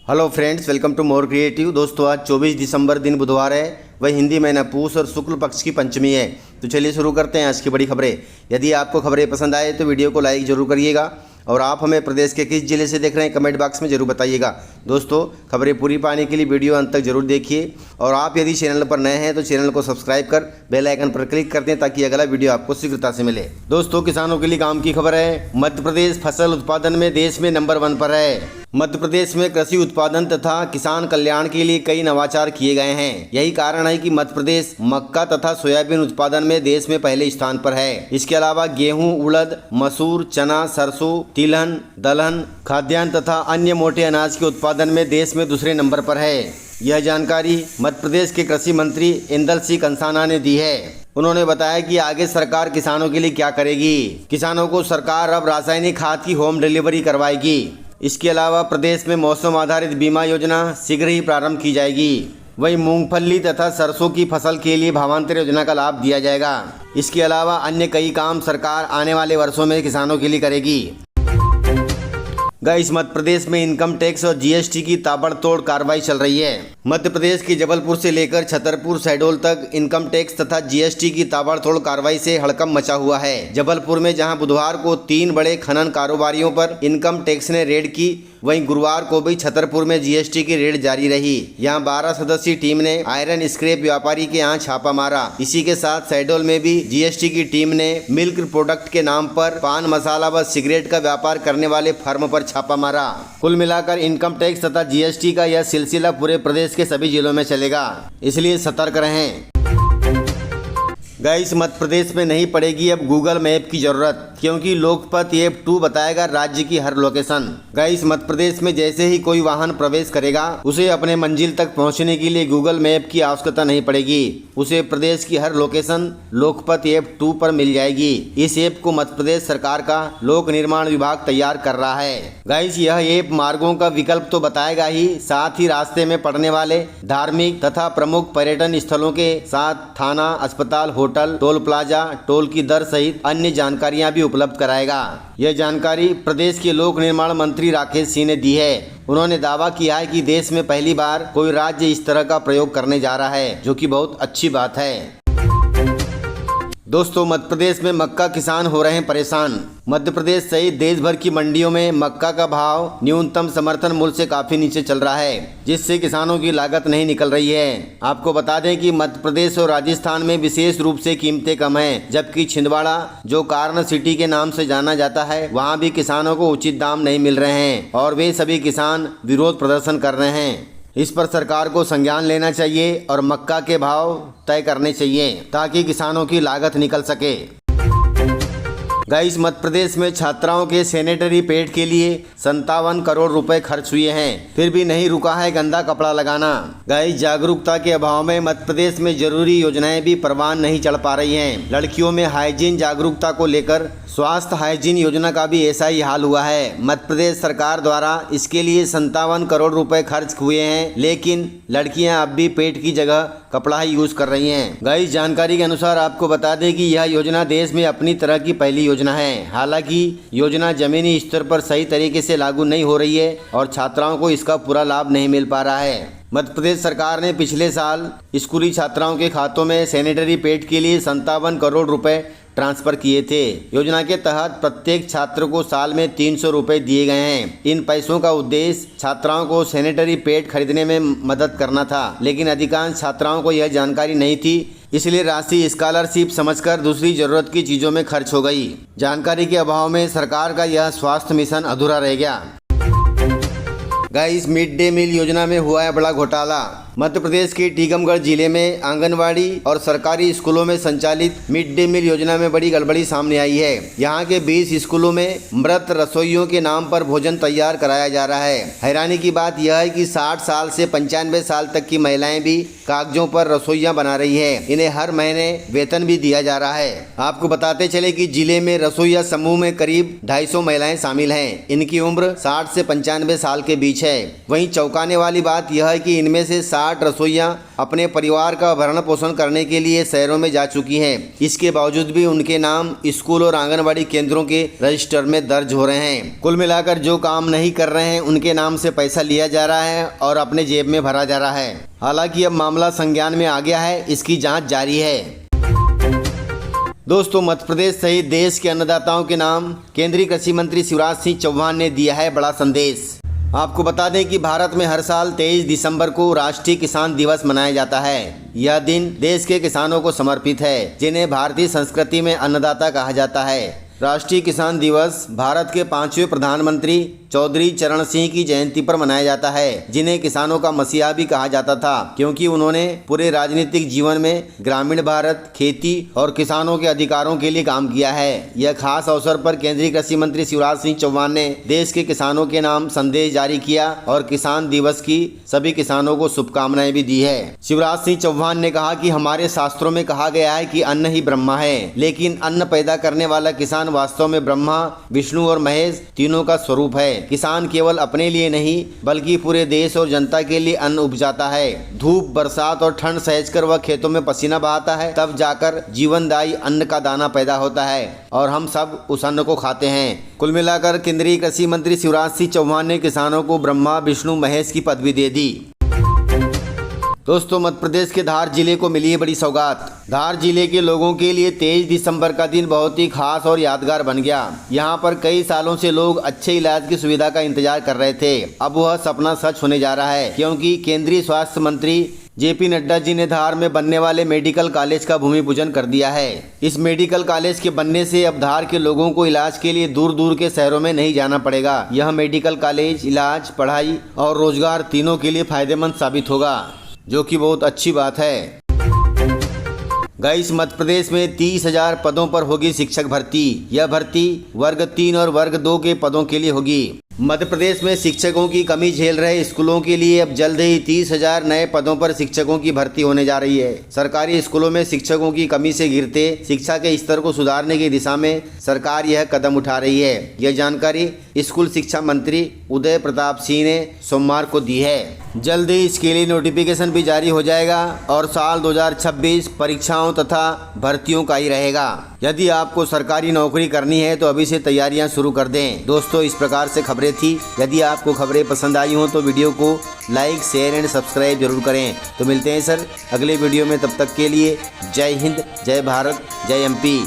Hello friends, welcome to more creative. दोस्तों, आज 24 दिसंबर दिन बुधवार है। वह हिंदी महीना पूस और शुक्ल पक्ष की पंचमी है। तो चलिए शुरू करते हैं आज की बड़ी खबरें। यदि आपको खबरें पसंद आए तो वीडियो को लाइक जरूर करिएगा और आप हमें प्रदेश के किस जिले से देख रहे हैं कमेंट बॉक्स में जरूर बताइएगा। दोस्तों, खबरें पूरी पाने के लिए वीडियो अंत तक जरूर देखिए और आप यदि चैनल पर नए हैं तो चैनल को सब्सक्राइब कर बेल आइकन पर क्लिक कर दें ताकि अगला वीडियो आपको शीघ्रता से मिले। दोस्तों, किसानों के लिए काम की खबर है। मध्य प्रदेश फसल उत्पादन में देश में नंबर 1 पर है। मध्य प्रदेश में कृषि उत्पादन तथा किसान कल्याण के लिए कई नवाचार किए गए हैं। यही कारण है कि मध्य प्रदेश मक्का तथा सोयाबीन उत्पादन में देश में पहले स्थान पर है। इसके अलावा गेहूं, उड़द, मसूर, चना, सरसों, तिलहन, दलहन, खाद्यान्न तथा अन्य मोटे अनाज के उत्पादन में देश में दूसरे नंबर पर है। यह जानकारी मध्य प्रदेश के कृषि मंत्री इंदल सिंह कंसाना ने दी है। उन्होंने बताया कि आगे सरकार किसानों के लिए क्या करेगी। किसानों को सरकार अब रासायनिक खाद की होम डिलीवरी करवाएगी। इसके अलावा प्रदेश में मौसम आधारित बीमा योजना शीघ्र ही प्रारंभ की जाएगी। वहीं मूंगफली तथा सरसों की फसल के लिए भावांतर योजना का लाभ दिया जाएगा। इसके अलावा अन्य कई काम सरकार आने वाले वर्षों में किसानों के लिए करेगी। गाइस, मध्य प्रदेश में इनकम टैक्स और जीएसटी की ताबड़तोड़ कार्रवाई चल रही है। मध्य प्रदेश के जबलपुर से लेकर छतरपुर शहडोल तक इनकम टैक्स तथा जीएसटी की ताबड़तोड़ कार्रवाई से हड़कंप मचा हुआ है। जबलपुर में जहां बुधवार को 3 बड़े खनन कारोबारियों पर इनकम टैक्स ने रेड की, वहीं गुरुवार को भी छतरपुर में जीएसटी की रेड जारी रही। यहां 12 सदस्यीय टीम ने आयरन स्क्रैप व्यापारी के यहाँ छापा मारा। इसी के साथ शहडोल में भी जीएसटी की टीम ने मिल्क प्रोडक्ट के नाम पर पान मसाला व सिगरेट का व्यापार करने वाले फर्म पर छापा मारा। कुल मिलाकर इनकम टैक्स तथा जीएसटी का यह सिलसिला पूरे प्रदेश के सभी जिलों में चलेगा, इसलिए सतर्क रहें। गाइस, मध्य प्रदेश में नहीं पड़ेगी अब गूगल मैप की जरूरत, क्योंकि लोकपथ ऐप 2 बताएगा राज्य की हर लोकेशन। गाइस, मध्य प्रदेश में जैसे ही कोई वाहन प्रवेश करेगा उसे अपने मंजिल तक पहुंचने के लिए गूगल मैप की आवश्यकता नहीं पड़ेगी। उसे प्रदेश की हर लोकेशन लोकपथ ऐप 2 पर मिल जाएगी। इस ऐप को मध्य प्रदेश सरकार का लोक निर्माण विभाग तैयार कर रहा है। गाइस, यह ऐप मार्गों का विकल्प तो बताएगा ही, साथ ही रास्ते में पड़ने वाले धार्मिक तथा प्रमुख पर्यटन स्थलों के साथ थाना, अस्पताल, होटल, टोल प्लाजा, टोल की दर सहित अन्य जानकारियां भी उपलब्ध कराएगा। यह जानकारी प्रदेश के लोक निर्माण मंत्री राकेश सिंह ने दी है। उन्होंने दावा किया है कि देश में पहली बार कोई राज्य इस तरह का प्रयोग करने जा रहा है, जो कि बहुत अच्छी बात है। दोस्तों, मध्य प्रदेश में मक्का किसान हो रहे हैं परेशान। मध्य प्रदेश सहित देश भर की मंडियों में मक्का का भाव न्यूनतम समर्थन मूल्य से काफी नीचे चल रहा है, जिससे किसानों की लागत नहीं निकल रही है। आपको बता दें कि मध्य प्रदेश और राजस्थान में विशेष रूप से कीमतें कम हैं, जबकि छिंदवाड़ा, जो कार्न सिटी के नाम से जाना जाता है, वहाँ भी किसानों को उचित दाम नहीं मिल रहे हैं और वे सभी किसान विरोध प्रदर्शन कर रहे हैं। इस पर सरकार को संज्ञान लेना चाहिए और मक्का के भाव तय करने चाहिए ताकि किसानों की लागत निकल सके। गाइस, मध्य प्रदेश में छात्राओं के सैनिटरी पैड के लिए 57 करोड़ रुपए खर्च हुए हैं, फिर भी नहीं रुका है गंदा कपड़ा लगाना। गाइस, जागरूकता के अभाव में मध्य प्रदेश में जरूरी योजनाएं भी परवान नहीं चढ़ पा रही हैं। लड़कियों में हाइजीन जागरूकता को लेकर स्वास्थ्य हाइजीन योजना का भी ऐसा ही हाल हुआ है। मध्य प्रदेश सरकार द्वारा इसके लिए 57 करोड़ रुपए खर्च हुए हैं, लेकिन लड़कियां अब भी पैड की जगह कपड़ा ही यूज कर रही हैं। गाइस, जानकारी के अनुसार आपको बता दें कि यह योजना देश में अपनी तरह की पहली योजना है। हालांकि योजना जमीनी स्तर पर सही तरीके से लागू नहीं हो रही है और छात्राओं को इसका पूरा लाभ नहीं मिल पा रहा है। मध्य प्रदेश सरकार ने पिछले साल स्कूली छात्राओं के खातों में सैनिटरी पैड के लिए 57 करोड़ रुपए ट्रांसफर किए थे। योजना के तहत प्रत्येक छात्र को साल में 300 रुपए दिए गए हैं। इन पैसों का उद्देश्य छात्राओं को सैनिटरी पैड खरीदने में मदद करना था, लेकिन अधिकांश छात्राओं को यह जानकारी नहीं थी, इसलिए राशि स्कॉलरशिप समझकर दूसरी जरूरत की चीजों में खर्च हो गई। जानकारी के अभाव में सरकार का यह स्वास्थ्य मिशन अधूरा रह गया। गाइस, मिड डे मील योजना में हुआ है बड़ा घोटाला। मध्य प्रदेश के टीकमगढ़ जिले में आंगनवाड़ी और सरकारी स्कूलों में संचालित मिड डे मील योजना में बड़ी गड़बड़ी सामने आई है। यहाँ के 20 स्कूलों में मृत रसोइयों के नाम पर भोजन तैयार कराया जा रहा है। हैरानी की बात यह है कि 60 साल से 95 साल तक की महिलाएं भी कागजों पर रसोइयाँ बना रही है। इन्हें हर महीने वेतन भी दिया जा रहा है। आपको बताते चले कि जिले में रसोइया समूह में करीब 250 महिलाएं शामिल हैं। इनकी उम्र 60 से 95 साल के बीच है। वहीं चौंकाने वाली बात यह है कि इनमें से 60 60 रसोइयां अपने परिवार का भरण पोषण करने के लिए शहरों में जा चुकी हैं। इसके बावजूद भी उनके नाम स्कूल और आंगनबाड़ी केंद्रों के रजिस्टर में दर्ज हो रहे हैं। कुल मिलाकर जो काम नहीं कर रहे हैं उनके नाम से पैसा लिया जा रहा है और अपने जेब में भरा जा रहा है। हालांकि अब मामला संज्ञान में आ गया है, इसकी जाँच जारी है। दोस्तों, मध्य प्रदेश सहित देश के अन्नदाताओं के नाम केंद्रीय कृषि मंत्री शिवराज सिंह चौहान ने दिया है बड़ा संदेश। आपको बता दें कि भारत में हर साल 23 दिसंबर को राष्ट्रीय किसान दिवस मनाया जाता है। यह दिन देश के किसानों को समर्पित है, जिन्हें भारतीय संस्कृति में अन्नदाता कहा जाता है। राष्ट्रीय किसान दिवस भारत के 5वें प्रधानमंत्री चौधरी चरण सिंह की जयंती पर मनाया जाता है, जिन्हें किसानों का मसीहा भी कहा जाता था, क्योंकि उन्होंने पूरे राजनीतिक जीवन में ग्रामीण भारत, खेती और किसानों के अधिकारों के लिए काम किया है। यह खास अवसर पर केंद्रीय कृषि मंत्री शिवराज सिंह चौहान ने देश के किसानों के नाम संदेश जारी किया और किसान दिवस की सभी किसानों को शुभकामनाएं भी दी है। शिवराज सिंह चौहान ने कहा कि हमारे शास्त्रों में कहा गया है कि अन्न ही ब्रह्मा है, लेकिन अन्न पैदा करने वाला किसान वास्तव में ब्रह्मा, विष्णु और महेश तीनों का स्वरूप है। किसान केवल अपने लिए नहीं बल्कि पूरे देश और जनता के लिए अन्न उपजाता है। धूप, बरसात और ठंड सहकर वह खेतों में पसीना बहाता है, तब जाकर जीवनदायी अन्न का दाना पैदा होता है और हम सब उस अन्न को खाते हैं। कुल मिलाकर केंद्रीय कृषि मंत्री शिवराज सिंह चौहान ने किसानों को ब्रह्मा, विष्णु, महेश की पदवी दे दी। दोस्तों, मध्य प्रदेश के धार जिले को मिली है बड़ी सौगात। धार जिले के लोगों के लिए 23 दिसंबर का दिन बहुत ही खास और यादगार बन गया। यहाँ पर कई सालों से लोग अच्छे इलाज की सुविधा का इंतजार कर रहे थे। अब वह सपना सच होने जा रहा है, क्योंकि केंद्रीय स्वास्थ्य मंत्री JP नड्डा जी ने धार में बनने वाले मेडिकल कॉलेज का भूमि पूजन कर दिया है। इस मेडिकल कॉलेज के बनने से अब धार के लोगों को इलाज के लिए दूर दूर के शहरों में नहीं जाना पड़ेगा। यह मेडिकल कॉलेज इलाज, पढ़ाई और रोजगार तीनों के लिए फायदेमंद साबित होगा, जो कि बहुत अच्छी बात है। गाइस, मध्य प्रदेश में 30,000 पदों पर होगी शिक्षक भर्ती। यह भर्ती वर्ग 3 और वर्ग 2 के पदों के लिए होगी। मध्य प्रदेश में शिक्षकों की कमी झेल रहे स्कूलों के लिए अब जल्द ही 30,000 नए पदों पर शिक्षकों की भर्ती होने जा रही है। सरकारी स्कूलों में शिक्षकों की कमी से गिरते शिक्षा के स्तर को सुधारने की दिशा में सरकार यह कदम उठा रही है। यह जानकारी स्कूल शिक्षा मंत्री उदय प्रताप सिंह ने सोमवार को दी है। जल्द ही इसके लिए नोटिफिकेशन भी जारी हो जाएगा और साल 2026 परीक्षाओं तथा भर्तियों का ही रहेगा। यदि आपको सरकारी नौकरी करनी है तो अभी से तैयारियां शुरू कर दें। दोस्तों, इस प्रकार से खबरें थी। यदि आपको खबरें पसंद आई हो तो वीडियो को लाइक, शेयर एंड सब्सक्राइब जरूर करें। तो मिलते हैं सर अगले वीडियो में, तब तक के लिए जय हिंद, जय भारत, जय MP।